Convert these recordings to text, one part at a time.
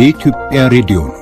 የኢትዮጵያ ሬዲዮ ነው።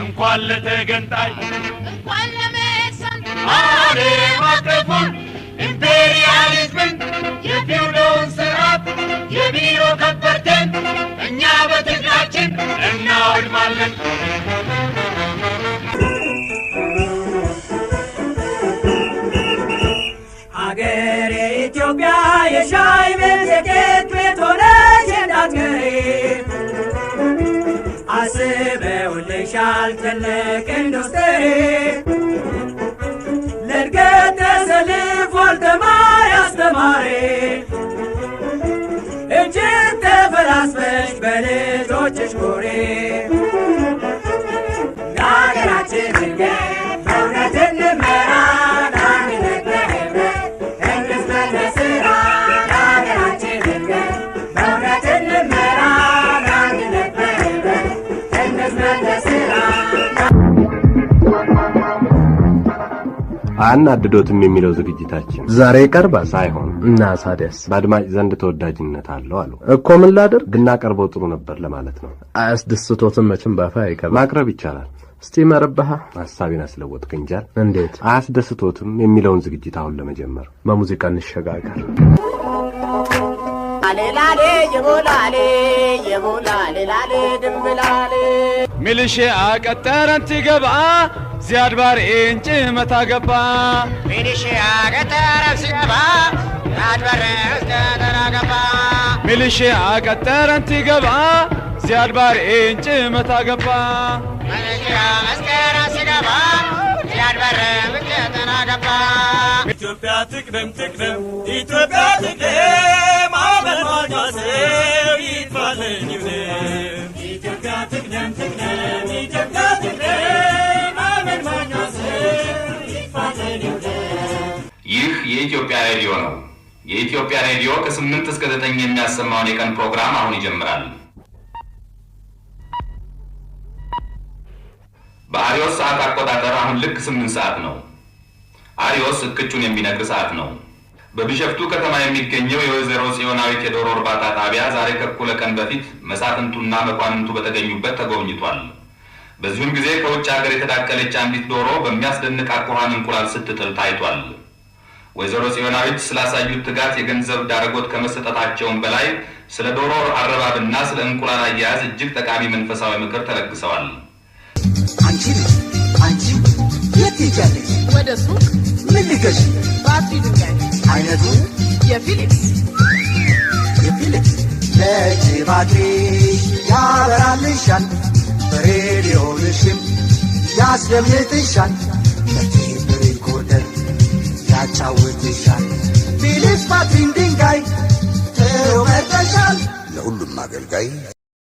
እንኳን ለተገንጣይ እንኳን ለመሰን አሬ ማቀፉን ኢምፔሪያሊዝምን የፊውዳሉን ስርዓት የቢሮ ከበርቴን እኛ በትግላችን እናወድማለን። አገሬ ኢትዮጵያ የሻይ ቤት የጌጥ ቤት ሆነች እንዳትቀሪ አስበውልሻል ትልቅ ኢንዱስትሪ ለእድገት ተሰልፏል ተማሪ አስተማሪ እጅግ ተፈላስፈሽ በልጆችሽ ኩሪ ለአገራችን እድገት በእውነት እንመራ ለአንድነት በህብረት እንስበል በስራ ለአገራችን እድገት በእውነት እንመራ ለአንድነት በህብረት እንስበል በስራ። አናድዶትም የሚለው ዝግጅታችን ዛሬ ቀርባ ሳይሆን እና ሳዲያስ በአድማጭ ዘንድ ተወዳጅነት አለው አሉ እኮ ምን ላድርግ ብናቀርበው ጥሩ ነበር ለማለት ነው። አያስደስቶትም መቼም ባፋ አይቀርም ማቅረብ ይቻላል። እስቲ መረባህ ሐሳቤን አስለወጥክ እንጃል እንዴት አያስደስቶትም የሚለውን ዝግጅት አሁን ለመጀመር በሙዚቃ እንሸጋገር። አሌላሌ የቦላሌ የቦላሌ ላሌ ድንብላሌ ሚልሼ አቀጠረን ትገባ ዚያድ ባሬን ጭመታ ገባ ሚልሼ አቀጠረን ሲገባ ዚያድ ባሬን ጭመታ ገባ ሚልሼ አቀጠረን ትገባ ዚያድ ባሬን ጭመታ ገባ ሚልሼ አቀጠረን ሲገባ ዚያድ ባሬን ጭመታ ገባ ኢትዮጵያ ትቅደም ትቅደም ኢትዮጵያ ትቅደም አበማጃሰብ ይትፋለኝ ይብለም ኢትዮጵያ ትቅደም ትቅደም ኢትዮጵያ ትቅደም አበማጃሰብ ይትፋለኝ ይብለም። ይህ የኢትዮጵያ ሬዲዮ ነው። የኢትዮጵያ ሬዲዮ ከ8 እስከ 9 የሚያሰማውን የቀን ፕሮግራም አሁን ይጀምራል። በአሪዮስ ሰዓት አቆጣጠር አሁን ልክ 8 ሰዓት ነው። አሪዮስ እቅጩን የሚነግር ሰዓት ነው። በቢሸፍቱ ከተማ የሚገኘው የወይዘሮ ጽዮናዊት የዶሮ እርባታ ጣቢያ ዛሬ ከእኩለ ቀን በፊት መሳፍንቱና መኳንንቱ በተገኙበት ተጎብኝቷል። በዚሁም ጊዜ ከውጭ ሀገር የተዳቀለች አንዲት ዶሮ በሚያስደንቅ አኳኋን እንቁላል ስትጥል ታይቷል። ወይዘሮ ጽዮናዊት ስላሳዩት ትጋት የገንዘብ ዳረጎት ከመሰጠታቸውም በላይ ስለ ዶሮ አረባብና ስለ እንቁላል አያያዝ እጅግ ጠቃሚ መንፈሳዊ ምክር ተለግሰዋል። አንቺ የት ይጃለሽ? ወደ ሱቅ ምን ልገሽ? ባትሪ ድንጋይ አይነቱ የፊሊፕስ ለእጅ ባትሪ ያበራልሻል፣ በሬዲዮንሽም ያስደምጥሻል፣ ለቴፕ ሪኮርደር ያጫውትሻል። ፊሊፕስ ባትሪ ድንጋይ ተመርጠሻል። ለሁሉም አገልጋይ